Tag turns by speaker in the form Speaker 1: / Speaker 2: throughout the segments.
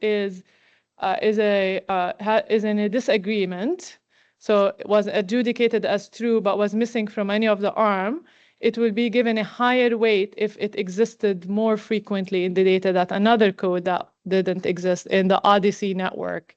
Speaker 1: is in a disagreement, so it was adjudicated as true but was missing from any of the arm, it will be given a higher weight if it existed more frequently in the data that another code that didn't exist in the OHDSI network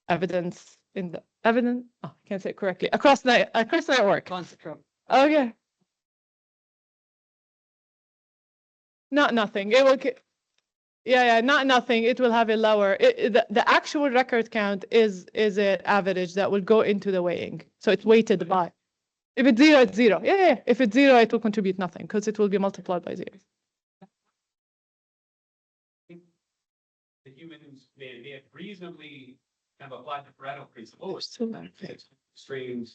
Speaker 1: evidence in the evidence. Oh, I can't say it correctly. Across the network.
Speaker 2: Construct.
Speaker 1: Okay. Not nothing. It will. Yeah, not nothing. It will have a lower. The actual record count is an average that will go into the weighing. So it's weighted by. If it's zero, it's zero. Yeah. If it's zero, it will contribute nothing because it will be multiplied by zero.
Speaker 3: The humans they have reasonably kind of applied the Pareto principle.
Speaker 1: Oh, still
Speaker 3: strange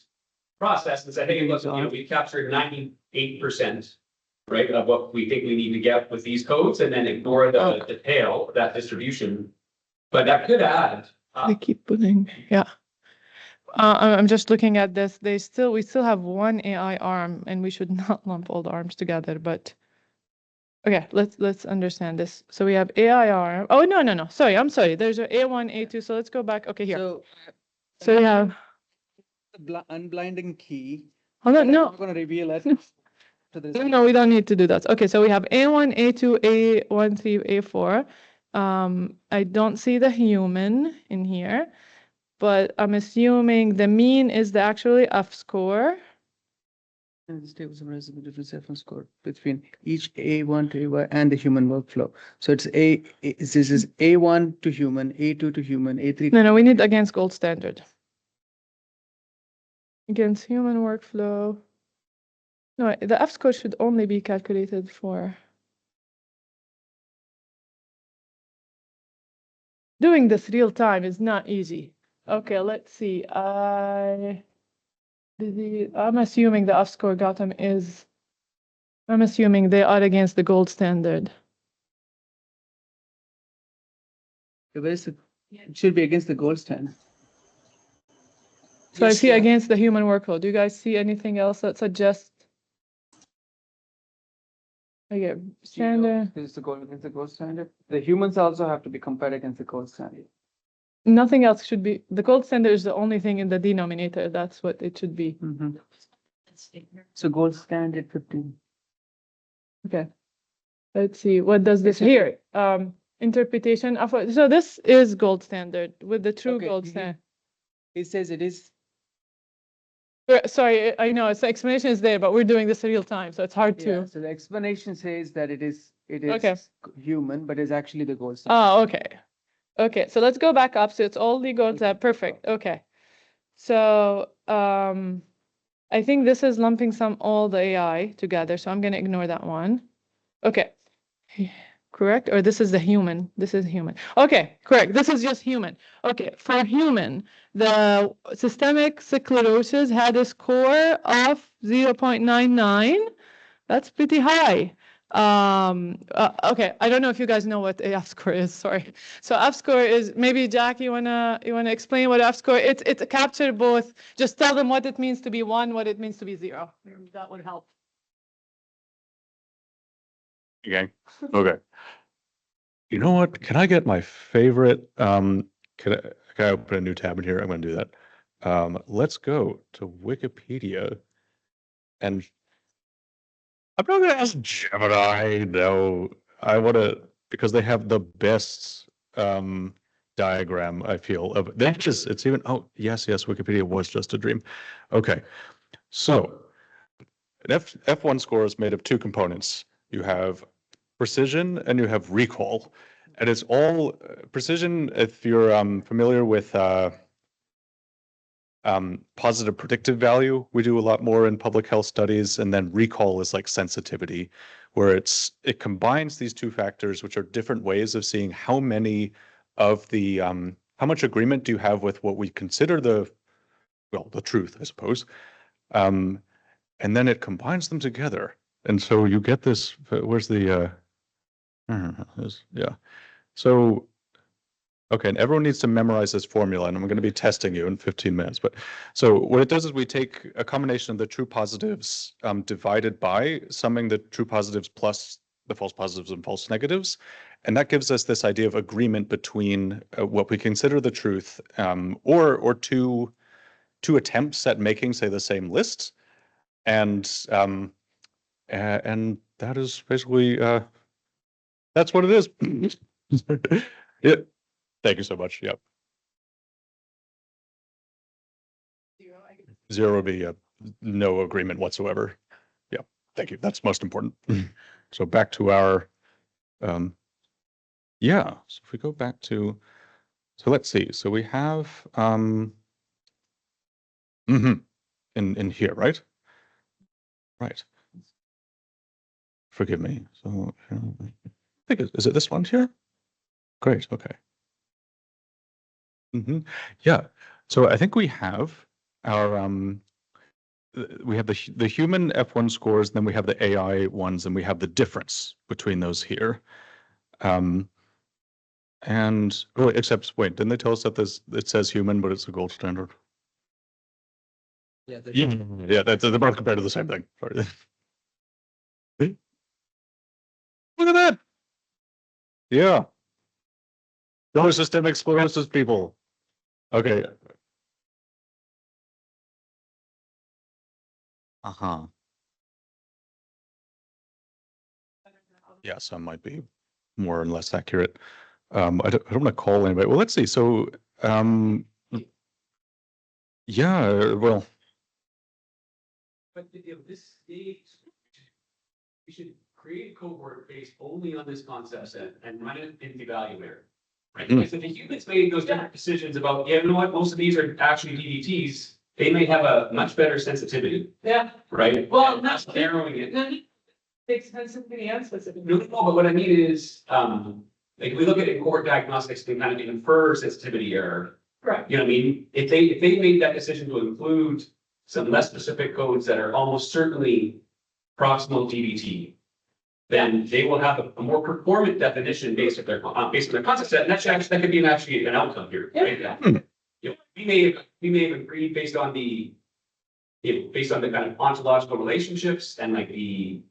Speaker 3: process and said, hey, look, we captured 98%. Right, of what we think we need to get with these codes, and then ignore the tail of that distribution. But that could add.
Speaker 1: They keep putting, yeah. I'm just looking at this. We still have one AI arm, and we should not lump all the arms together. But okay, let's understand this. So we have AI arm. Oh no. Sorry, I'm sorry. There's an A1, A2. So let's go back. Okay, here. So we have
Speaker 2: the unblinding key.
Speaker 1: Hold on, no.
Speaker 2: I'm going to reveal it.
Speaker 1: No, we don't need to do that. Okay, so we have A1, A2, A13, A4. I don't see the human in here, but I'm assuming the mean is the actually F score.
Speaker 2: And this table summarizes the difference F score between each A1 to A and the human workflow. So it's this is A1 to human, A2 to human, A3.
Speaker 1: No, we need against gold standard. Against human workflow. No, the F score should only be calculated for doing this real time is not easy. Okay, let's see. I'm assuming the F score Gotham is. I'm assuming they are against the gold standard.
Speaker 2: It should be against the gold standard.
Speaker 1: So yes, I see against the human workflow. Do you guys see anything else that suggests? Okay, standard.
Speaker 2: Is the gold against the gold standard? The humans also have to be compared against the gold standard.
Speaker 1: Nothing else should be. The gold standard is the only thing in the denominator. That's what it should be.
Speaker 2: Mm-hmm. So gold standard 15.
Speaker 1: Okay. Let's see. What does this here? Interpretation of. So this is gold standard with the true gold standard.
Speaker 2: It says it is.
Speaker 1: Sorry, I know the explanation is there, but we're doing this real time, so it's hard to.
Speaker 2: So the explanation says that it is okay. Human, but it's actually the gold standard.
Speaker 1: Oh, okay. Okay, so let's go back up. So it's all the gold standard. Perfect. Okay. So I think this is lumping all the AI together, so I'm going to ignore that one. Okay. Correct? Or this is the human. This is human. Okay, correct. This is just human. Okay, for human, the systemic sclerosis had a score of 0.99. That's pretty high. Okay, I don't know if you guys know what a F score is. Sorry. So F score is, maybe Jack, you wanna explain what F score? It's capture both. Just tell them what it means to be 1, what it means to be 0. That would help.
Speaker 4: Okay. Okay. You know what? Can I get my favorite? Can I open a new tab in here? I'm going to do that. Let's go to Wikipedia, and I'm not going to ask Gemini. No, I want to, because they have the best diagram. I feel of that. Just it's even. Oh yes, Wikipedia was just a dream. Okay, so an F1 score is made of 2 components. You have precision and you have recall, and it's all precision. If you're familiar with positive predictive value, we do a lot more in public health studies, and then recall is like sensitivity, where it combines these 2 factors, which are different ways of seeing how many of the how much agreement do you have with what we consider the truth, I suppose, and then it combines them together. And so you get this, where's the, yeah. So, okay, and everyone needs to memorize this formula, and I'm going to be testing you in 15 minutes. But so what it does is we take a combination of the true positives divided by summing the true positives plus the false positives and false negatives. And that gives us this idea of agreement between what we consider the truth, or two attempts at making, say, the same list. And that is basically that's what it is. Yeah. Thank you so much. Yep. Zero would be no agreement whatsoever. Yeah. Thank you. That's most important. So back to our yeah. So if we go back to, so let's see. So we have in here, right? Right. Forgive me. So I think is it this one here? Great. Okay. Yeah. So I think we have our we have the human F1 scores, then we have the AI ones, and we have the difference between those here. And really, except wait, didn't they tell us that it says human, but it's a gold standard?
Speaker 2: Yeah.
Speaker 4: Yeah, they're both compared to the same thing. Sorry. Look at that. Yeah. Those systemic sclerosis people. Okay. Uh-huh. Yeah, some might be more and less accurate. I don't want to call anybody. Well, let's see. So, yeah, well,
Speaker 3: But this stage, we should create a cohort based only on this concept set and run it in the evaluator. Right? Because if the humans made those different decisions about, yeah, you know what, most of these are actually DDTs, they may have a much better sensitivity.
Speaker 1: Yeah,
Speaker 3: Right?
Speaker 1: well,
Speaker 3: And that's narrowing it.
Speaker 1: Big sensitivity and specificity.
Speaker 3: No, but what I mean is, like, we look at it in cohort diagnostics to kind of infer sensitivity error.
Speaker 1: Correct.
Speaker 3: You know what I mean? If they made that decision to include some less specific codes that are almost certainly proximal DBT, then they will have a more performant definition based on their concept set, and that could be actually an outcome here, right? You know, we may have agreed based on the kind of ontological relationships and like the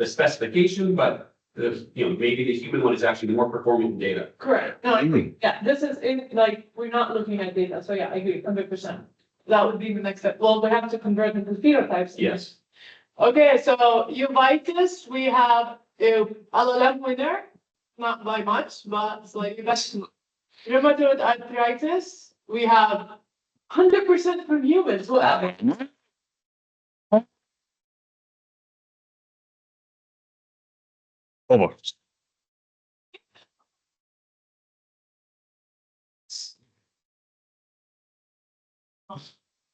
Speaker 3: specification, but maybe the human one is actually more performant in data.
Speaker 1: Correct. No, I agree. Yeah, this is like, we're not looking at data. So yeah, I agree, 100%. That would be the next step. Well, we have to convert into phenotypes.
Speaker 3: Yes.
Speaker 1: Okay, so uveitis, we have a LLM winner, not by much, but slightly better. Rheumatoid arthritis, we have 100% from humans. Well,
Speaker 4: almost.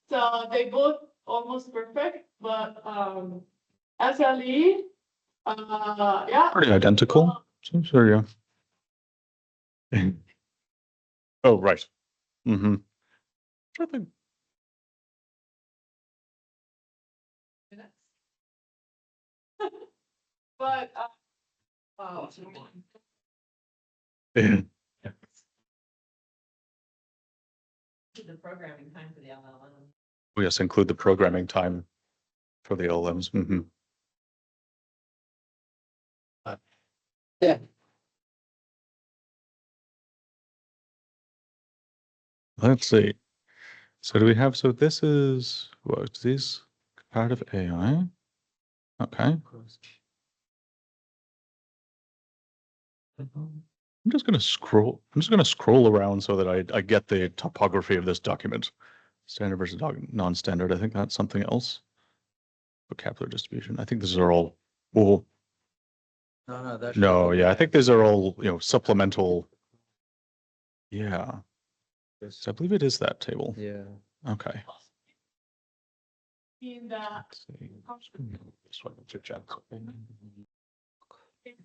Speaker 1: so they both almost perfect, but SLE, yeah.
Speaker 4: Pretty identical. So, yeah. Oh, right. Mm-hmm. Sure thing.
Speaker 1: But
Speaker 4: Yeah.
Speaker 5: The programming time for the LLM.
Speaker 4: Oh, yes, include the programming time for the LLMs.
Speaker 2: Yeah.
Speaker 4: Let's see. So do we have, so this is, what, these comparative AI? Okay. I'm just going to scroll around so that I get the topography of this document. Standard versus non-standard. I think that's something else. Vocabulary distribution. I think these are all, well,
Speaker 2: No, that's.
Speaker 4: no, yeah, I think these are all, supplemental. Yeah. So I believe it is that table.
Speaker 2: Yeah.
Speaker 4: Okay.
Speaker 1: in that
Speaker 4: Let's see. This one, to chat.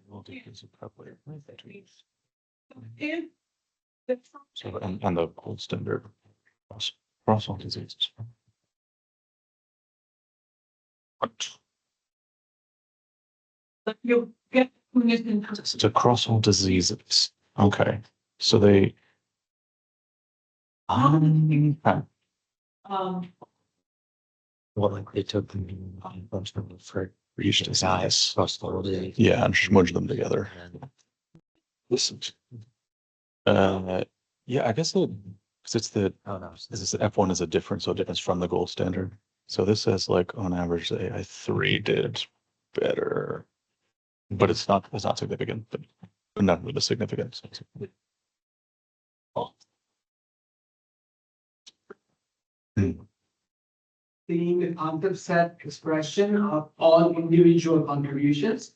Speaker 4: We'll do this appropriate.
Speaker 1: in the
Speaker 4: So, and the gold standard across all diseases.
Speaker 1: you get
Speaker 4: It's across all diseases. Okay. So they.
Speaker 1: um
Speaker 6: Well, like they took the bunch of for
Speaker 4: for each disease.
Speaker 6: Size.
Speaker 4: Yeah, and smudge them together. Listen. Yeah, I guess because it's the
Speaker 6: Oh, no.
Speaker 4: this F1 is a difference, so difference from the gold standard. So this says like on average, the AI3 did better, but it's not significant, but not really significant.
Speaker 7: Seeing the concept set expression of all individual contributions.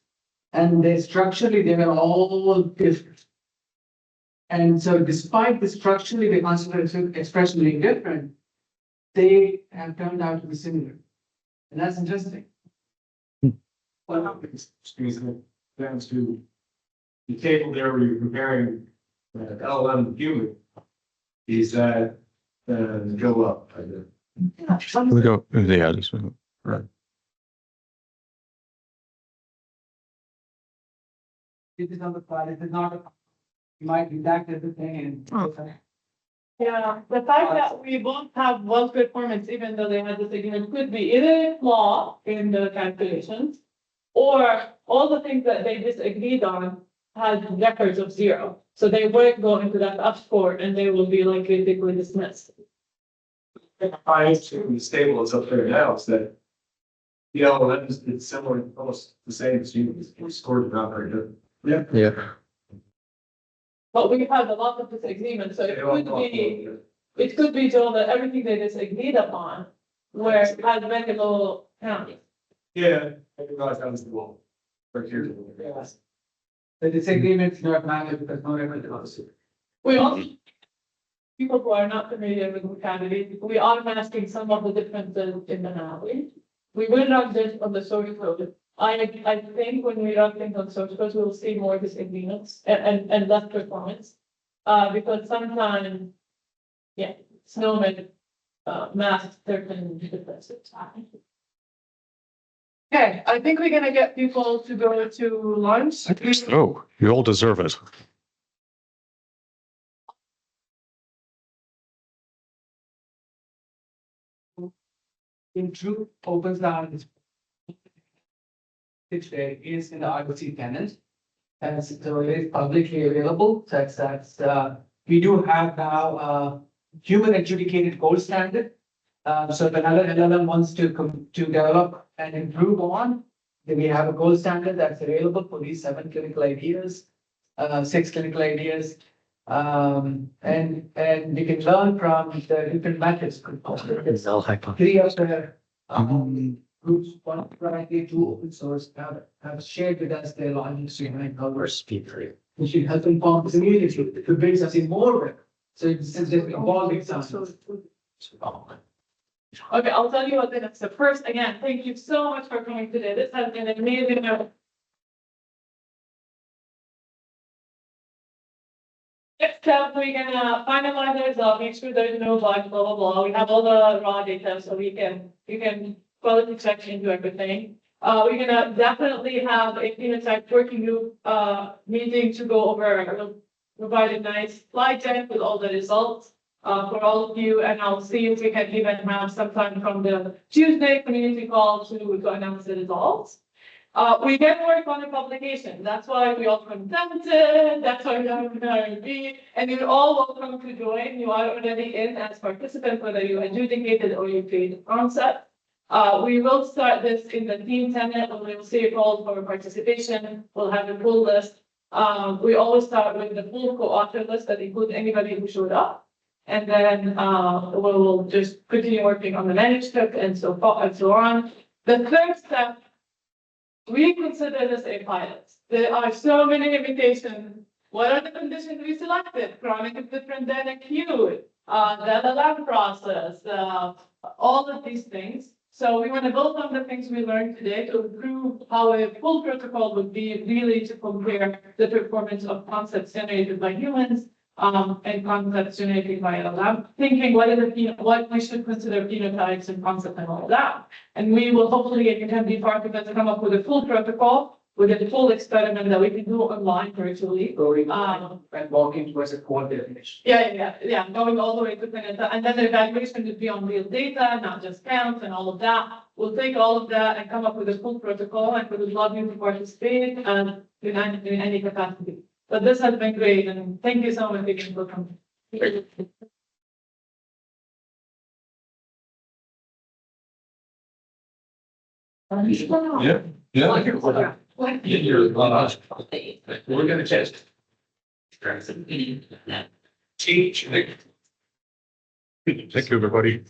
Speaker 7: And they structurally, they were all different. And so despite the structurally, the concept expression being different, they have turned out to be similar. And that's interesting.
Speaker 8: What happens, excuse me, down to the table there where you're comparing LLM and human, is that go up?
Speaker 4: Here we go. Yeah, this one. Right.
Speaker 7: It is on the side, it is not, you might redact everything and.
Speaker 1: Yeah, the fact that we both have well performance, even though they had this agreement, could be either a flaw in the calculations, or all the things that they disagreed on had records of 0. So they won't go into that up score and they will be like critically dismissed.
Speaker 8: I assume the stable is up there now, is that the LLM it's similar, almost the same as humans, we scored not very good.
Speaker 2: Yeah.
Speaker 1: But we had a lot of disagreement, so it could be, Joe, that everything they disagreed upon where had very low counting.
Speaker 8: Yeah, I realized that was the goal. Right here.
Speaker 7: Yes. The disagreement is not matter because no record was.
Speaker 1: We also, people who are not familiar with vocabulary, we are masking some of the differences in the knowledge. We will run this on the source code. I think when we run things on source code, we'll see more disagreements and less performance. Because sometimes, yeah, Snowman masked certain differences. Okay, I think we're gonna get people to go to lunch.
Speaker 4: I think so. You all deserve it.
Speaker 7: In truth, OpenStack is today is in the ROC tenant. And so it is publicly available, that's we do have now human adjudicated gold standard. So if another LLM wants to develop and improve on, then we have a gold standard that's available for these 7 clinical ideas, 6 clinical ideas. And we can learn from the different methods.
Speaker 6: It's all hypothesis.
Speaker 7: 3 of the groups, one variety, 2 open source, have shared with us their logic behind how we're
Speaker 6: Speaker.
Speaker 7: we should help inform the community to bring us in more work. So it's just evolving science.
Speaker 1: Okay, I'll tell you what the next step. First, again, thank you so much for coming today. This has been amazing. Next step, we're gonna finalize the result, make sure there's no bugs, blah, blah, blah. We have all the raw data, so you can quality check into everything. We're gonna definitely have a phenotype working group, meeting to go over, we'll provide a nice slide deck with all the results. For all of you, and I'll see if we can even have some time from the Tuesday community call to announce the results. We can work on a publication. That's why we all consented. That's why we have an RFP. And you're all welcome to join. You are already in as participants, whether you adjudicated or you created concept. We will start this in the team tenant, and we'll see a call for participation. We'll have a full list. We always start with the full co-author list that includes anybody who showed up. And then we'll just continue working on the manuscript and so forth and so on. The third step, we consider this a pilot. There are so many limitations. What are the conditions we selected? Chronic is different than acute. The LLM process, all of these things. So we want to build on the things we learned today to improve how a full protocol would be really to compare the performance of concepts generated by humans and concepts generated by LLM, thinking what we should consider phenotypes and concepts and all that. And we will hopefully, if you can be part of it, come up with a full protocol
Speaker 5: with a full experiment that we can do online virtually.
Speaker 7: And walking towards a core definition.
Speaker 5: Yeah, going all the way to Canada, and then the evaluation would be on real data, not just counts and all of that. We'll take all of that and come up with a full protocol, and we would love you to participate and in any capacity. But this has been great, and thank you so much again for coming.
Speaker 8: Yeah. Yeah. We're gonna test. Teach.
Speaker 4: Thank you, everybody.